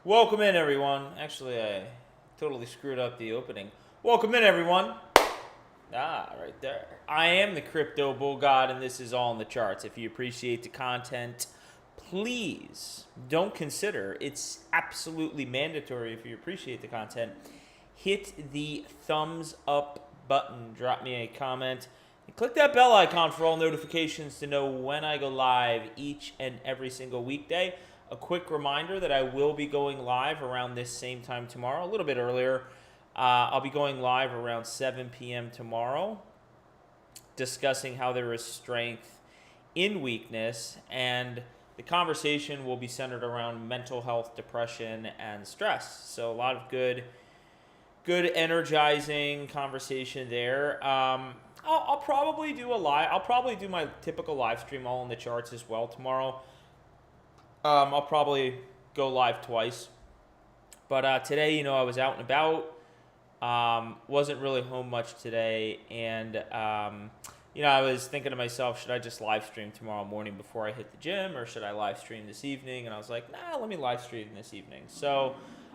Welcome in, everyone. Actually, I totally screwed up the opening. Welcome in, everyone. Right there. I am the Crypto Bull God, and this is all in the charts. If you appreciate the content, please don't consider. It's absolutely mandatory if you appreciate the content. Hit the thumbs up button. Drop me a comment. And click that bell icon for all notifications to know when I go live each and every single weekday. A quick reminder that I will be going live around this same time tomorrow, a little bit earlier. I'll be going live around 7 p.m. tomorrow, discussing how there is strength in weakness, and the conversation will be centered around mental health, depression, and stress. So a lot of good energizing conversation there. I'll probably do a live. I'll probably do my typical live stream all in the charts as well tomorrow. I'll probably go live twice. But today, I was out and about. Wasn't really home much today. And, I was thinking to myself, should I just live stream tomorrow morning before I hit the gym? Or should I live stream this evening? And I was like, nah, let me live stream this evening. So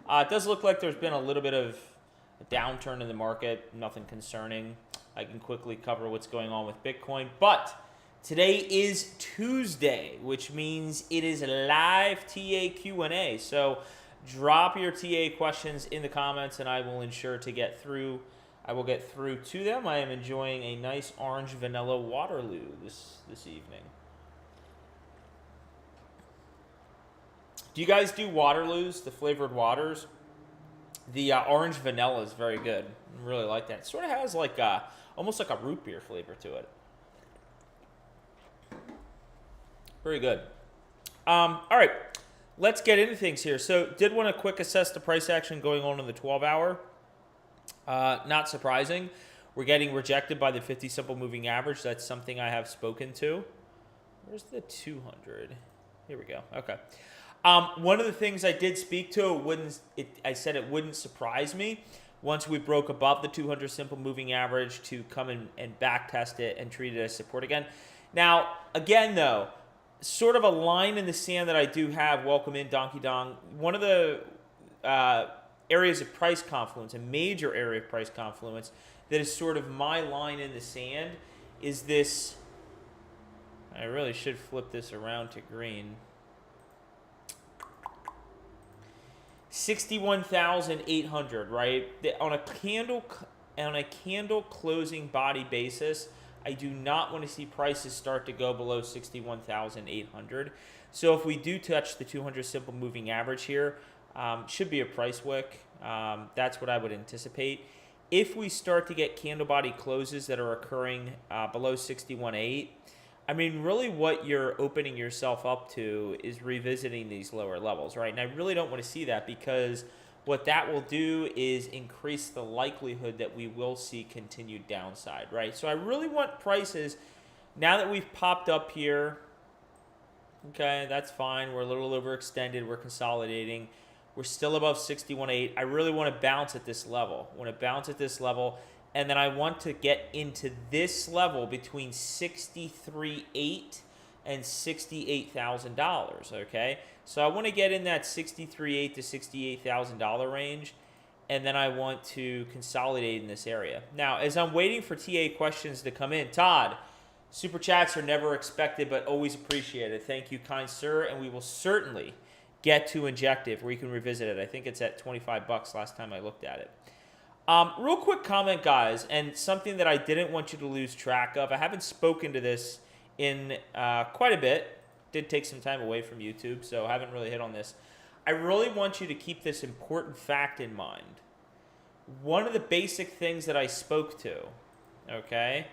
it does look like there's been a little bit of a downturn in the market. Nothing concerning. I can quickly cover what's going on with Bitcoin. But today is Tuesday, which means it is live TA Q&A. So drop your TA questions in the comments, and I will ensure to get through. I will get through to them. I am enjoying a nice orange vanilla Waterloo this evening. Do you guys do Waterloos, the flavored waters? The orange vanilla is very good. I really like that. It sort of has like almost like a root beer flavor to it. Very good. All right, let's get into things here. So did want to quick assess the price action going on in the 12-hour. Not surprising. We're getting rejected by the 50 simple moving average. That's something I have spoken to. Where's the 200? Here we go. Okay. One of the things I did speak to, I said it wouldn't surprise me once we broke above the 200 simple moving average to come and back test it and treat it as support again. Now, again, though, sort of a line in the sand that I do have, welcome in Donkey Dong. One of the areas of price confluence, a major area of price confluence, that is sort of my line in the sand is this. I really should flip this around to green. 61,800, right? On a candle closing body basis, I do not want to see prices start to go below 61,800. So if we do touch the 200 simple moving average here, should be a price wick. That's what I would anticipate. If we start to get candle body closes that are occurring below 61.8, I mean, really what you're opening yourself up to is revisiting these lower levels, right? And I really don't want to see that, because what that will do is increase the likelihood that we will see continued downside, right? So I really want prices, now that we've popped up here, okay, that's fine. We're a little overextended. We're consolidating. We're still above 61.8. I really want to bounce at this level. And then I want to get into this level between 63.8 and $68,000, okay? So I want to get in that $63.8 to $68,000 range, and then I want to consolidate in this area. Now, as I'm waiting for TA questions to come in, Todd, super chats are never expected but always appreciated. Thank you, kind sir, and we will certainly get to Injective, where you can revisit it. I think it's at $25 last time I looked at it. Real quick comment, guys, and something that I didn't want you to lose track of. I haven't spoken to this in quite a bit. Did take some time away from YouTube, so I haven't really hit on this. I really want you to keep this important fact in mind. One of the basic things that I spoke to, okay,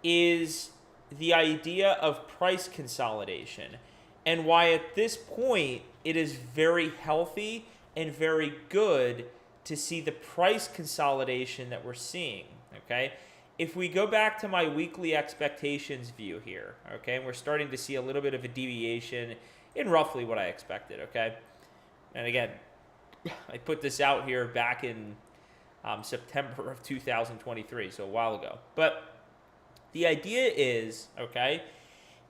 is the idea of price consolidation, and why at this point it is very healthy and very good to see the price consolidation that we're seeing, okay? If we go back to my weekly expectations view here, okay, and we're starting to see a little bit of a deviation in roughly what I expected, okay? And again, I put this out here back in September of 2023, so a while ago. But the idea is, okay,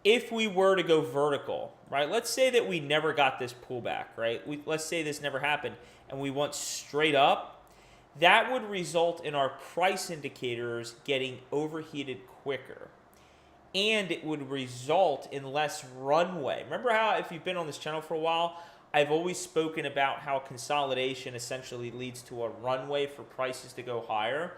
if we were to go vertical, right? Let's say that we never got this pullback, right? Let's say this never happened and we went straight up. That would result in our price indicators getting overheated quicker. And it would result in less runway. Remember how, if you've been on this channel for a while, I've always spoken about how consolidation essentially leads to a runway for prices to go higher.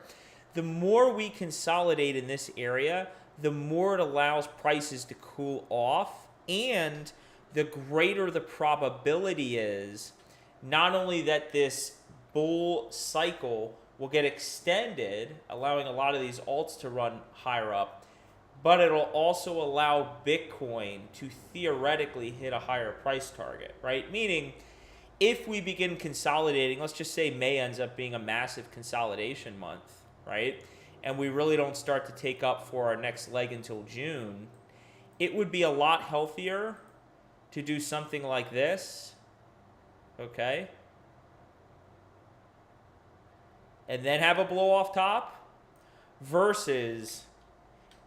The more we consolidate in this area, the more it allows prices to cool off, and the greater the probability is not only that this bull cycle will get extended, allowing a lot of these alts to run higher up, but it'll also allow Bitcoin to theoretically hit a higher price target, right? Meaning, if we begin consolidating, let's just say May ends up being a massive consolidation month, right? And we really don't start to take up for our next leg until June, it would be a lot healthier to do something like this, okay? And then have a blow off top, versus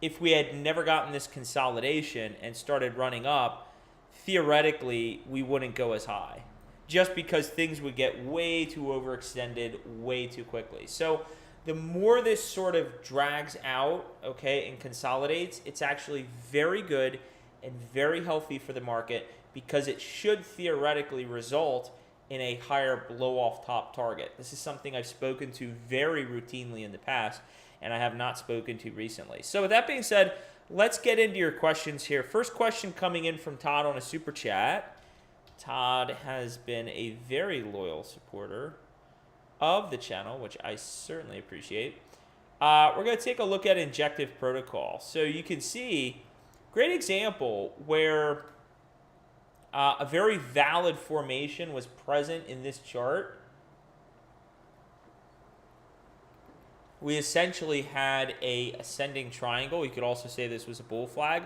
if we had never gotten this consolidation and started running up, theoretically, we wouldn't go as high, just because things would get way too overextended way too quickly. So the more this sort of drags out, okay, and consolidates, it's actually very good and very healthy for the market, because it should theoretically result in a higher blow-off top target. This is something I've spoken to very routinely in the past, and I have not spoken to recently. So with that being said, let's get into your questions here. First question coming in from Todd on a super chat. Todd has been a very loyal supporter of the channel, which I certainly appreciate. We're going to take a look at injective protocol. So you can see, great example where a very valid formation was present in this chart. We essentially had a ascending triangle. You could also say this was a bull flag.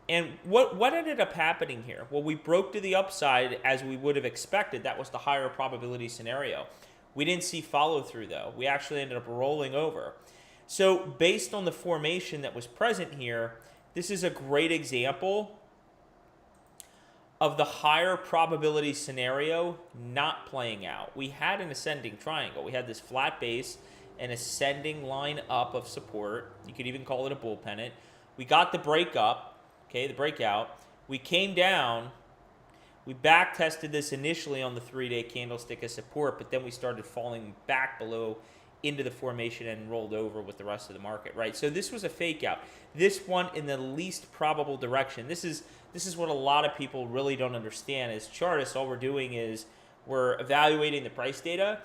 And what ended up happening here? Well, we broke to the upside as we would have expected. That was the higher probability scenario. We didn't see follow through though. We actually ended up rolling over. So based on the formation that was present here, this is a great example of the higher probability scenario not playing out. We had an ascending triangle. We had this flat base, an ascending line up of support. You could even call it a bull pennant. We got the break up, okay, the breakout. We came down. We back tested this initially on the 3-day candlestick as support, but then we started falling back below into the formation and rolled over with the rest of the market, right? So this was a fake out. This one in the least probable direction. This is what a lot of people really don't understand. As chartists, all we're doing is we're evaluating the price data,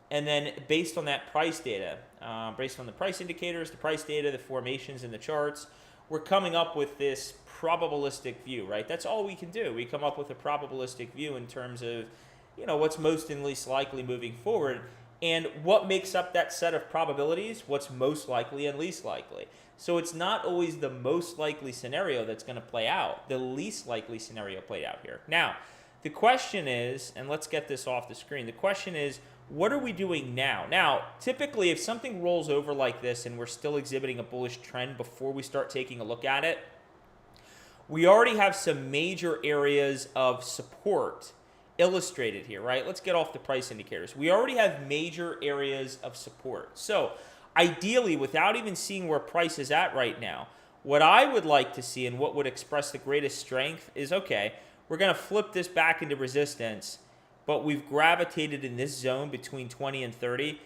and then based on that price data, based on the price indicators, the price data, the formations in the charts, we're coming up with this probabilistic view, right? That's all we can do. We come up with a probabilistic view in terms of, you know, what's most and least likely moving forward. And what makes up that set of probabilities? What's most likely and least likely. So it's not always the most likely scenario that's going to play out. The least likely scenario played out here. Now, the question is, and let's get this off the screen, the question is, what are we doing now? Now, typically, if something rolls over like this and we're still exhibiting a bullish trend before we start taking a look at it, we already have some major areas of support illustrated here, right? Let's get off the price indicators. We already have major areas of support. So ideally, without even seeing where price is at right now, what I would like to see and what would express the greatest strength is, okay, we're going to flip this back into resistance, but we've gravitated in this zone between 20 and 30,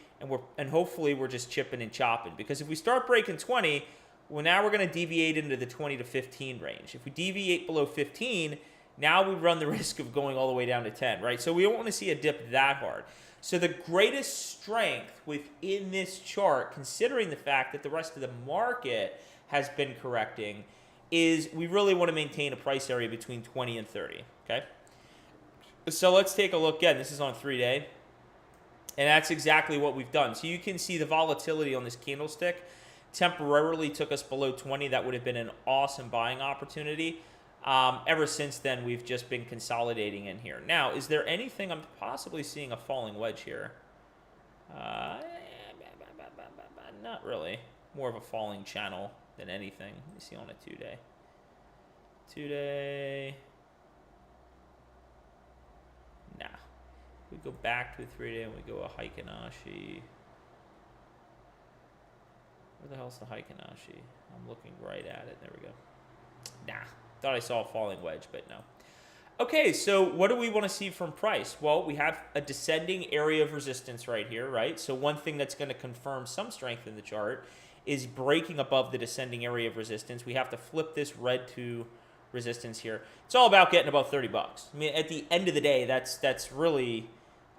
and hopefully we're just chipping and chopping. Because if we start breaking 20, well, now we're going to deviate into the 20 to 15 range. If we deviate below 15, now we run the risk of going all the way down to 10, right? So we don't want to see a dip that hard. So the greatest strength within this chart, considering the fact that the rest of the market has been correcting, is we really want to maintain a price area between 20 and 30, okay? So let's take a look again. This is on 3-day, and that's exactly what we've done. So you can see the volatility on this candlestick temporarily took us below 20. That would have been an awesome buying opportunity. Ever since then, we've just been consolidating in here. Now, is there anything? I'm possibly seeing a falling wedge here. Not really. More of a falling channel than anything. Let me see on a 2-day. 2-day. Nah. We go back to a 3-day and we go a Heikinashi. Where the hell's the Heikinashi? I'm looking right at it. There we go. Nah. Thought I saw a falling wedge, but no. Okay, so what do we want to see from price? Well, we have a descending area of resistance right here, right? So one thing that's going to confirm some strength in the chart is breaking above the descending area of resistance. We have to flip this red to resistance here. It's all about getting above 30 bucks. I mean, at the end of the day, that's really,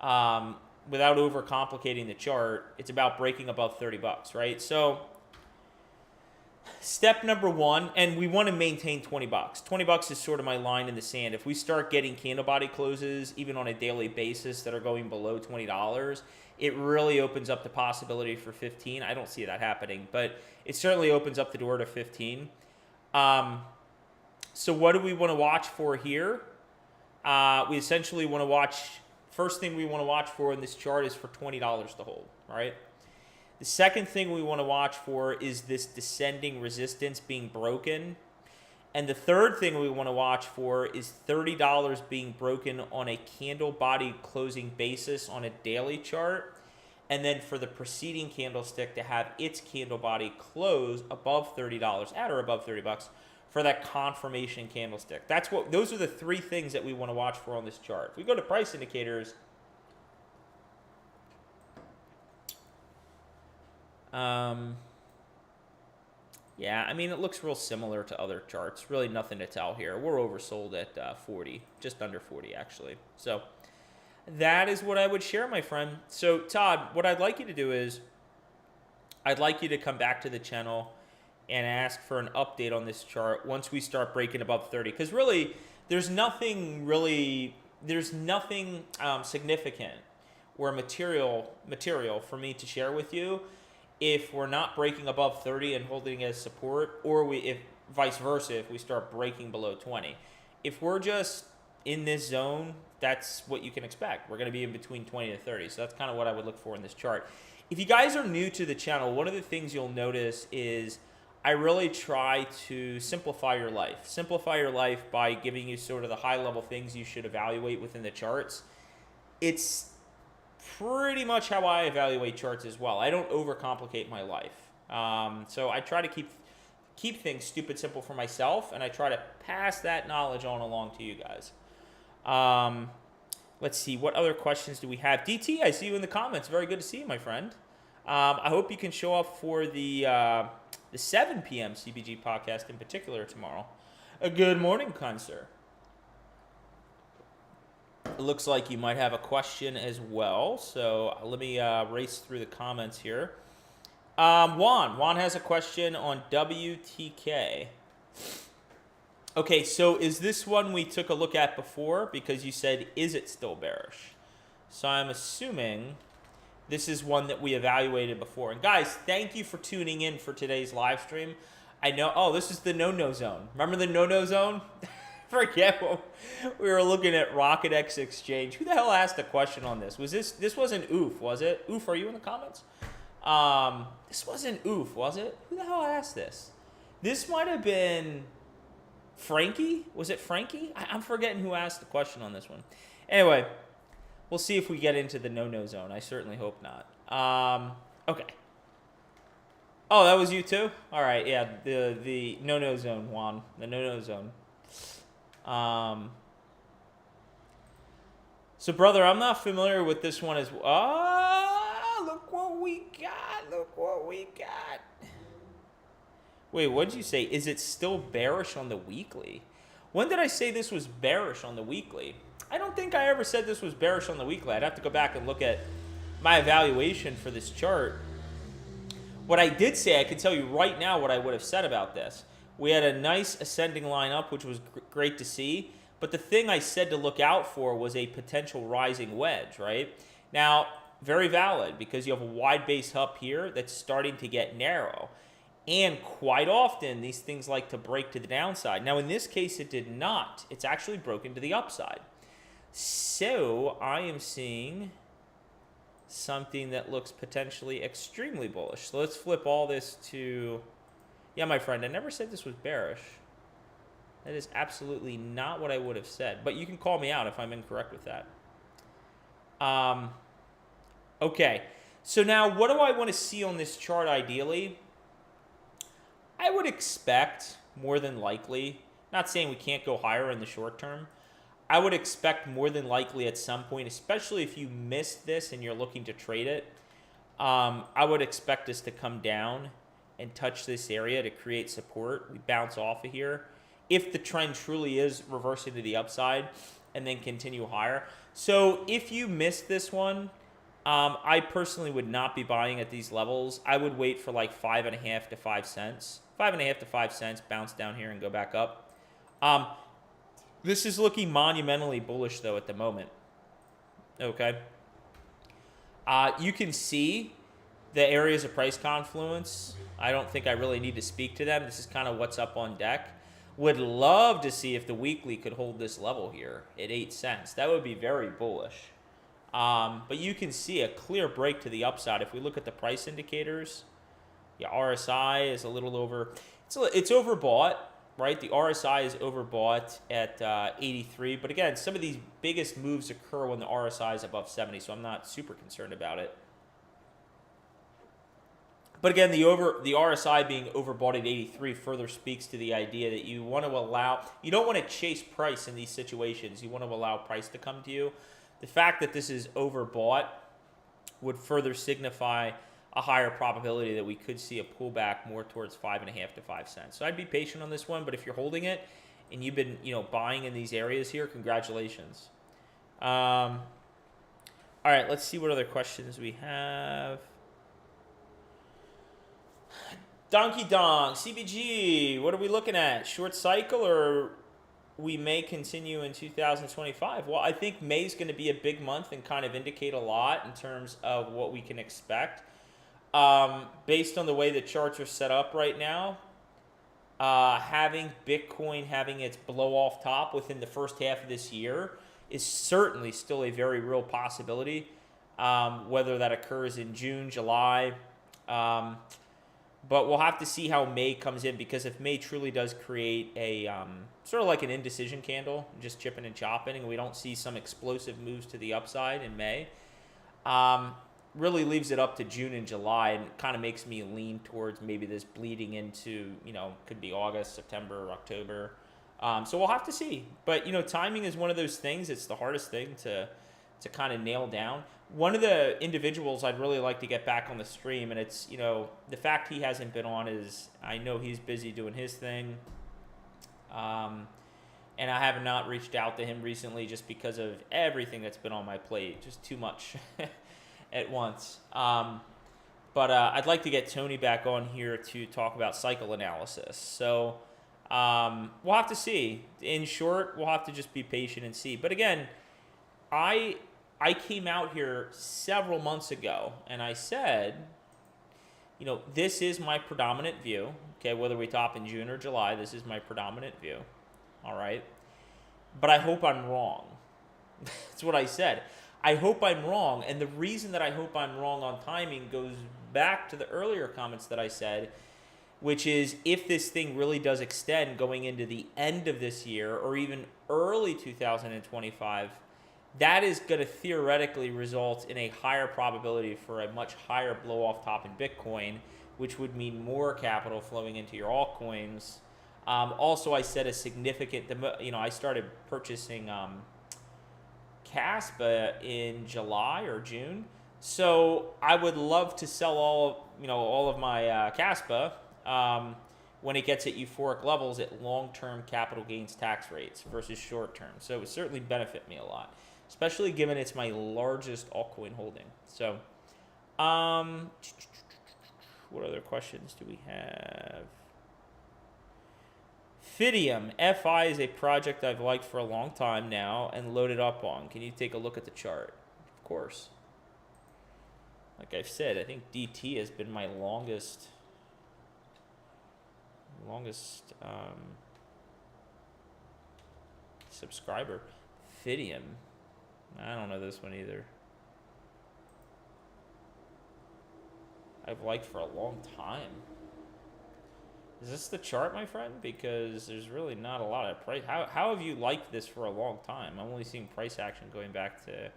without overcomplicating the chart, it's about breaking above 30 bucks, right? So step number one, and we want to maintain 20 bucks. 20 bucks is sort of my line in the sand. If we start getting candle body closes, even on a daily basis, that are going below $20, it really opens up the possibility for 15. I don't see that happening, but it certainly opens up the door to 15. So what do we want to watch for here? We essentially want to watch, first thing we want to watch for in this chart is for $20 to hold, right? The second thing we want to watch for is this descending resistance being broken. And the third thing we want to watch for is $30 being broken on a candle body closing basis on a daily chart. And then for the preceding candlestick to have its candle body close above $30, at or above 30 bucks, for that confirmation candlestick. Those are the three things that we want to watch for on this chart. If we go to price indicators, yeah, I mean, it looks real similar to other charts. Really nothing to tell here. We're oversold at 40, just under 40 actually. So that is what I would share, my friend. So Todd, what I'd like you to do is I'd like you to come back to the channel and ask for an update on this chart once we start breaking above 30. Because really, there's nothing significant or material for me to share with you if we're not breaking above 30 and holding as support, or if vice versa, if we start breaking below 20. If we're just in this zone, that's what you can expect. We're going to be in between 20 to 30. So that's kind of what I would look for in this chart. If you guys are new to the channel, one of the things you'll notice is I really try to simplify your life. Simplify your life by giving you sort of the high-level things you should evaluate within the charts. It's pretty much how I evaluate charts as well. I don't overcomplicate my life. So I try to keep things stupid simple for myself, and I try to pass that knowledge on along to you guys. Let's see, what other questions do we have? DT, I see you in the comments. Very good to see you, my friend. I hope you can show up for the 7 p.m. CBG podcast in particular tomorrow. Good morning, kind sir. It looks like you might have a question as well, so let me race through the comments here. Juan has a question on WTK. Okay, so is this one we took a look at before? Because you said, is it still bearish? So I'm assuming this is one that we evaluated before. And guys, thank you for tuning in for today's live stream. I know, this is the no-no zone. Remember the no-no zone? Forget what we were looking at Rocket X Exchange. Who the hell asked a question on this? This wasn't Oof, was it? Oof, are you in the comments? This wasn't Oof, was it? Who the hell asked this? This might have been Frankie? Was it Frankie? I'm forgetting who asked the question on this one. Anyway, we'll see if we get into the no-no zone. I certainly hope not. Okay. Oh, that was you too? All right, yeah, the no-no zone, Juan. The no-no zone. So, brother, I'm not familiar with this one as well. Oh, look what we got. Look what we got. Wait, what did you say? Is it still bearish on the weekly? When did I say this was bearish on the weekly? I don't think I ever said this was bearish on the weekly. I'd have to go back and look at my evaluation for this chart. What I did say, I can tell you right now what I would have said about this. We had a nice ascending line up, which was great to see. But the thing I said to look out for was a potential rising wedge, right? Now, very valid, because you have a wide base up here that's starting to get narrow. And quite often, these things like to break to the downside. Now, in this case, it did not. It's actually broken to the upside. So, I am seeing something that looks potentially extremely bullish. So, let's flip all this to... Yeah, my friend, I never said this was bearish. That is absolutely not what I would have said. But you can call me out if I'm incorrect with that. Okay. So now what do I want to see on this chart ideally? I would expect more than likely, not saying we can't go higher in the short term, I would expect more than likely at some point, especially if you missed this and you're looking to trade it, I would expect this to come down and touch this area to create support. We bounce off of here if the trend truly is reversing to the upside and then continue higher. So if you missed this one, I personally would not be buying at these levels. I would wait for like 5.5 to 5 cents. 5.5 to 5 cents, bounce down here and go back up. This is looking monumentally bullish though at the moment. Okay. You can see the areas of price confluence. I don't think I really need to speak to them. This is kind of what's up on deck. Would love to see if the weekly could hold this level here at 8 cents. That would be very bullish. But you can see a clear break to the upside. If we look at the price indicators, the RSI is a little over, it's overbought, right? The RSI is overbought at 83. But again, some of these biggest moves occur when the RSI is above 70, so I'm not super concerned about it. But again, the RSI being overbought at 83 further speaks to the idea that you want to you don't want to chase price in these situations. You want to allow price to come to you. The fact that this is overbought would further signify a higher probability that we could see a pullback more towards 5.5 to 5 cents. So I'd be patient on this one, but if you're holding it and you've been, buying in these areas here, congratulations. All right, let's see what other questions we have. Donkey Dong, CBG, what are we looking at? Short cycle, or we may continue in 2025? Well, I think May's going to be a big month and kind of indicate a lot in terms of what we can expect. Based on the way the charts are set up right now, having Bitcoin having its blow off top within the first half of this year is certainly still a very real possibility, whether that occurs in June, July. But we'll have to see how May comes in, because if May truly does create a sort of like an indecision candle, just chipping and chopping, and we don't see some explosive moves to the upside in May, really leaves it up to June and July, and kind of makes me lean towards maybe this bleeding into, could be August, September, October. So we'll have to see. But, timing is one of those things. It's the hardest thing to kind of nail down. One of the individuals I'd really like to get back on the stream, and it's, the fact he hasn't been on is, I know he's busy doing his thing. And I have not reached out to him recently just because of everything that's been on my plate. Just too much at once. But I'd like to get Tony back on here to talk about cycle analysis. So we'll have to see. In short, we'll have to just be patient and see. But again, I came out here several months ago and I said, this is my predominant view. Okay, whether we top in June or July, this is my predominant view. All right. But I hope I'm wrong. That's what I said. I hope I'm wrong. And the reason that I hope I'm wrong on timing goes back to the earlier comments that I said, which is if this thing really does extend going into the end of this year or even early 2025, that is going to theoretically result in a higher probability for a much higher blow-off top in Bitcoin, which would mean more capital flowing into your altcoins. Also, I said a significant, I started purchasing Caspa in July or June. So I would love to sell all of my Caspa when it gets at euphoric levels at long-term capital gains tax rates versus short-term. So it would certainly benefit me a lot, especially given it's my largest altcoin holding. So, what other questions do we have? Fidium, FI is a project I've liked for a long time now and loaded up on. Can you take a look at the chart? Of course. Like I've said, I think DT has been my longest subscriber. Fidium. I don't know this one either. I've liked for a long time. Is this the chart, my friend? Because there's really not a lot of price. How have you liked this for a long time? I'm only seeing price action going back to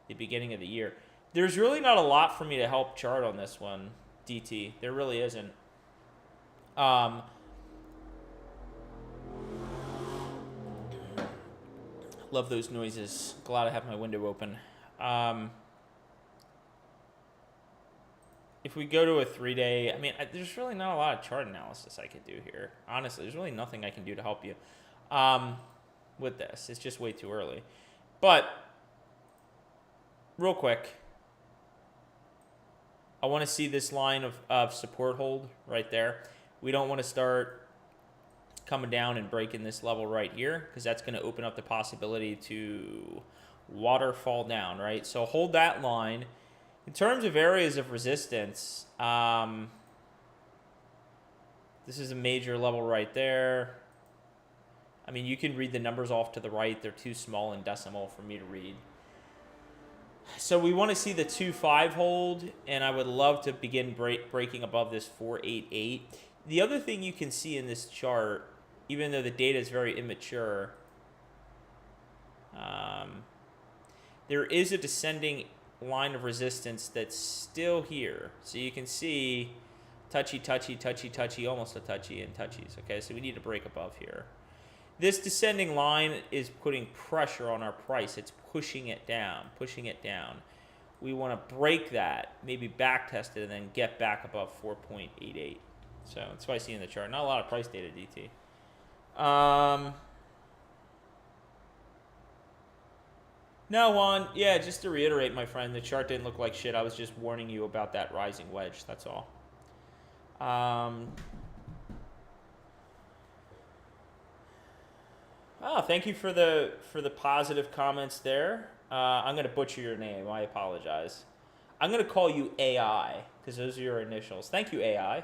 the beginning of the year. There's really not a lot for me to help chart on this one, DT. There really isn't. Love those noises. Glad I have my window open. If we go to a 3-day, I mean, there's really not a lot of chart analysis I could do here. Honestly, there's really nothing I can do to help you with this. It's just way too early. But real quick, I want to see this line of support hold right there. We don't want to start coming down and breaking this level right here, because that's going to open up the possibility to waterfall down, right? So hold that line. In terms of areas of resistance, this is a major level right there. I mean, you can read the numbers off to the right. They're too small in decimal for me to read. So we want to see the 2.5 hold, and I would love to begin breaking above this 4.88. The other thing you can see in this chart, even though the data is very immature, there is a descending line of resistance that's still here. So you can see touchy, touchy, touchy, touchy, almost a touchy and touchies. Okay, so we need to break above here. This descending line is putting pressure on our price. It's pushing it down, pushing it down. We want to break that, maybe back test it, and then get back above 4.88. So that's what I see in the chart. Not a lot of price data, DT. No, Juan. Yeah, just to reiterate, my friend, the chart didn't look like shit. I was just warning you about that rising wedge. That's all. Oh, thank you for the positive comments there. I'm gonna butcher your name. I apologize. I'm gonna call you AI because those are your initials. Thank you, AI.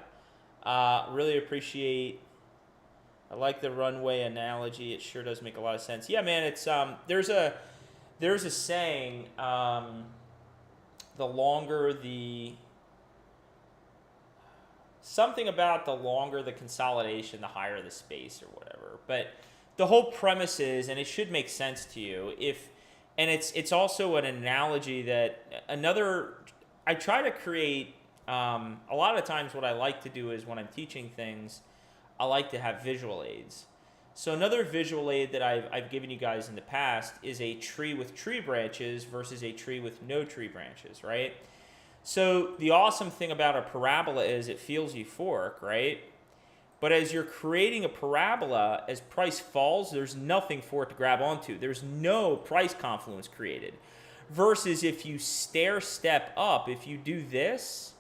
Really appreciate. I like the runway analogy. It sure does make a lot of sense. Yeah, man. It's there's a saying. The longer the something about the longer the consolidation, the higher the space or whatever. But the whole premise is, and it should make sense to you, and it's also an analogy that I try to create, a lot of times what I like to do is when I'm teaching things, I like to have visual aids. So another visual aid that I've given you guys in the past is a tree with tree branches versus a tree with no tree branches, right? So the awesome thing about a parabola is it feels euphoric, right? But as you're creating a parabola, as price falls, there's nothing for it to grab onto. There's no price confluence created. Versus if you stair step up, if you do this,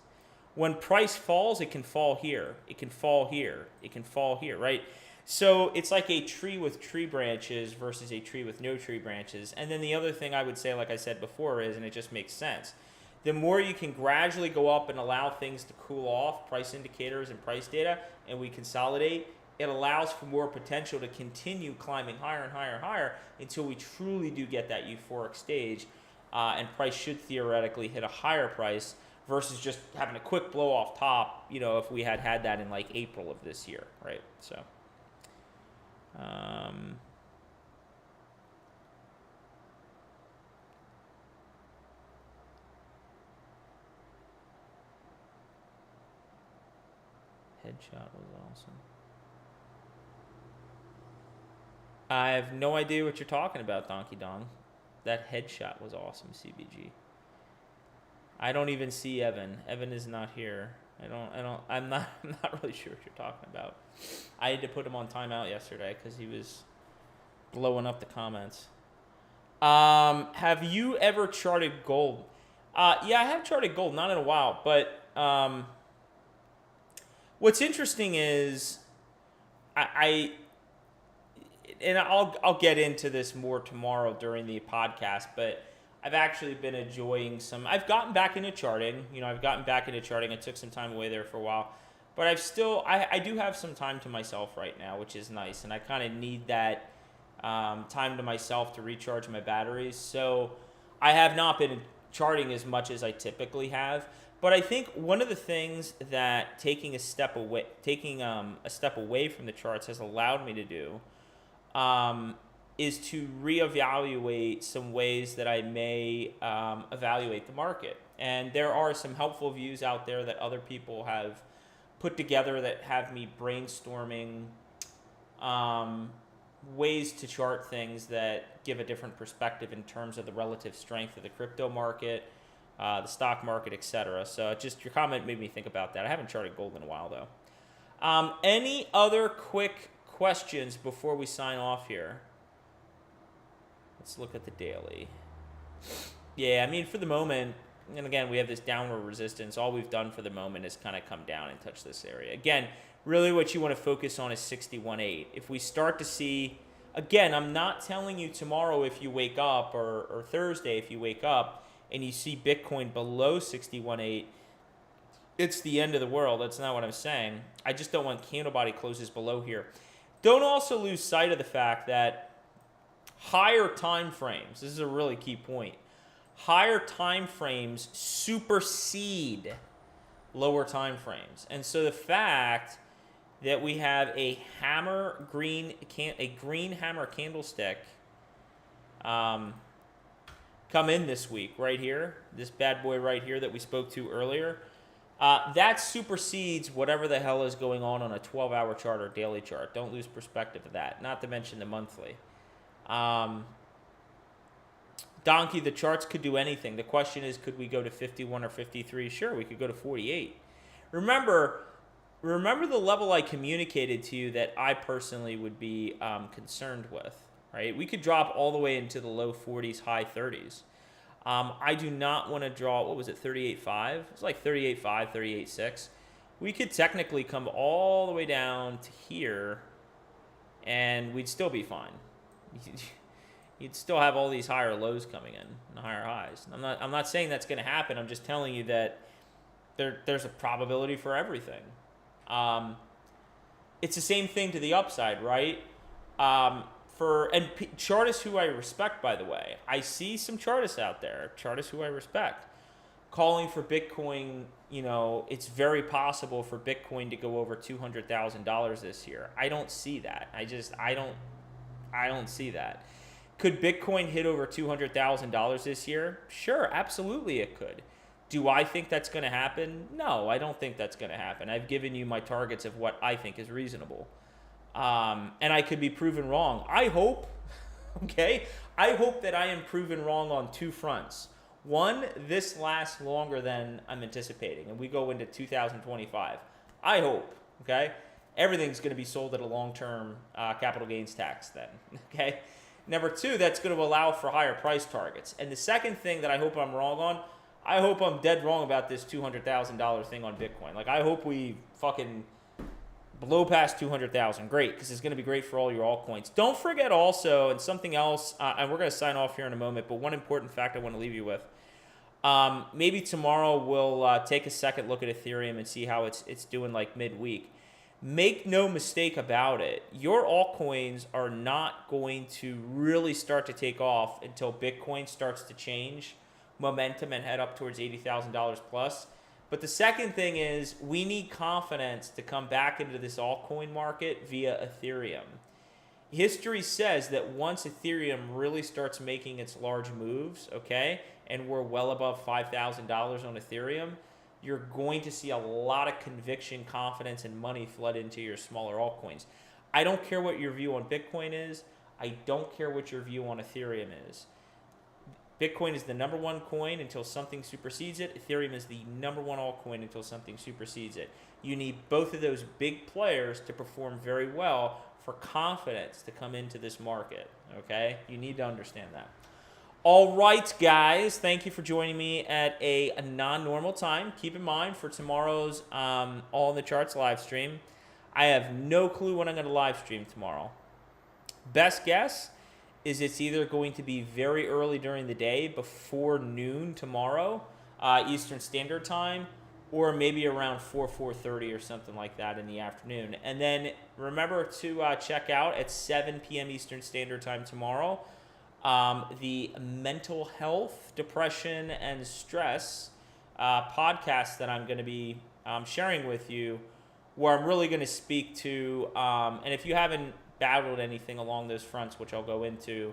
when price falls, it can fall here. It can fall here. It can fall here, right? So it's like a tree with tree branches versus a tree with no tree branches. And then the other thing I would say, like I said before, is, and it just makes sense, the more you can gradually go up and allow things to cool off, price indicators and price data, and we consolidate, it allows for more potential to continue climbing higher and higher and higher until we truly do get that euphoric stage, and price should theoretically hit a higher price versus just having a quick blow off top, if we had that in like April of this year, right? So, headshot was awesome. I have no idea what you're talking about, Donkey Dong. That headshot was awesome, CBG. I don't even see Evan. Evan is not here. I'm not really sure what you're talking about. I had to put him on timeout yesterday because he was blowing up the comments. Have you ever charted gold? Yeah, I have charted gold, not in a while, but what's interesting is I'll get into this more tomorrow during the podcast, but I've actually been enjoying I've gotten back into charting. I took some time away there for a while, but I do have some time to myself right now, which is nice, and I kind of need that time to myself to recharge my batteries. So I have not been charting as much as I typically have, But I think one of the things that taking a step away from the charts has allowed me to do is to reevaluate some ways that I may evaluate the market. And there are some helpful views out there that other people have put together that have me brainstorming ways to chart things that give a different perspective in terms of the relative strength of the crypto market, the stock market, etc. So just your comment made me think about that. I haven't charted gold in a while, though. Any other quick questions before we sign off here? Let's look at the daily. Yeah, I mean, for the moment, and again, we have this downward resistance. All we've done for the moment is kind of come down and touch this area. Again, really what you want to focus on is 61.8. If we start to see, again, I'm not telling you tomorrow if you wake up or Thursday if you wake up and you see Bitcoin below 61.8, it's the end of the world. That's not what I'm saying. I just don't want candle body closes below here. Don't also lose sight of the fact that higher time frames, this is a really key point, higher time frames supersede lower time frames. And so the fact that we have a green hammer candlestick come in this week right here, this bad boy right here that we spoke to earlier, that supersedes whatever the hell is going on a 12-hour chart or daily chart. Don't lose perspective of that, not to mention the monthly. Donkey, the charts could do anything. The question is, could we go to 51 or 53? Sure, we could go to 48. Remember the level I communicated to you that I personally would be concerned with, right? We could drop all the way into the low 40s, high 30s. I do not want to draw, what was it, 38.5? It was like 38.5, 38.6. We could technically come all the way down to here, and we'd still be fine. You'd still have all these higher lows coming in and higher highs. I'm not saying that's going to happen. I'm just telling you that there's a probability for everything. It's the same thing to the upside, right? Chartists who I respect, by the way, I see some chartists out there, chartists who I respect, calling for Bitcoin. You know, it's very possible for Bitcoin to go over $200,000 this year. I don't see that. I don't see that. Could Bitcoin hit over $200,000 this year? Sure, absolutely it could. Do I think that's going to happen? No, I don't think that's going to happen. I've given you my targets of what I think is reasonable. And I could be proven wrong. I hope, okay? I hope that I am proven wrong on two fronts. One, this lasts longer than I'm anticipating, and we go into 2025. I hope, okay? Everything's going to be sold at a long-term capital gains tax then, okay? Number two, that's going to allow for higher price targets. And the second thing that I hope I'm wrong on, I hope I'm dead wrong about this $200,000 thing on Bitcoin. Like, I hope we fucking blow past 200,000. Great, because it's going to be great for all your altcoins. Don't forget also, and something else, and we're going to sign off here in a moment, but one important fact I want to leave you with. Maybe tomorrow we'll take a second look at Ethereum and see how it's doing like midweek. Make no mistake about it, your altcoins are not going to really start to take off until Bitcoin starts to change momentum and head up towards $80,000 plus. But the second thing is we need confidence to come back into this altcoin market via Ethereum. History says that once Ethereum really starts making its large moves, okay, and we're well above $5,000 on Ethereum, you're going to see a lot of conviction, confidence, and money flood into your smaller altcoins. I don't care what your view on Bitcoin is. I don't care what your view on Ethereum is. Bitcoin is the number one coin until something supersedes it. Ethereum is the number one altcoin until something supersedes it. You need both of those big players to perform very well for confidence to come into this market, okay? You need to understand that. All right, guys, thank you for joining me at a non-normal time. Keep in mind, for tomorrow's All in the Charts live stream, I have no clue when I'm going to live stream tomorrow. Best guess is it's either going to be very early during the day, before noon tomorrow, Eastern Standard Time, or maybe around 4:30 or something like that in the afternoon. And then remember to check out at 7 p.m. Eastern Standard Time tomorrow, the mental health, depression, and stress podcast that I'm going to be sharing with you, where I'm really going to speak to, and if you haven't battled anything along those fronts, which I'll go into,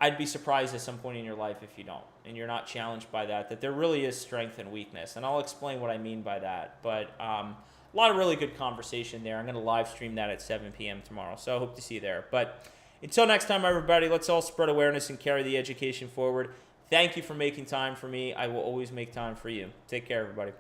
I'd be surprised at some point in your life if you don't, and you're not challenged by that there really is strength and weakness. And I'll explain what I mean by that. But a lot of really good conversation there. I'm going to live stream that at 7 p.m. tomorrow, so I hope to see you there. But until next time, everybody, let's all spread awareness and carry the education forward. Thank you for making time for me. I will always make time for you. Take care, everybody.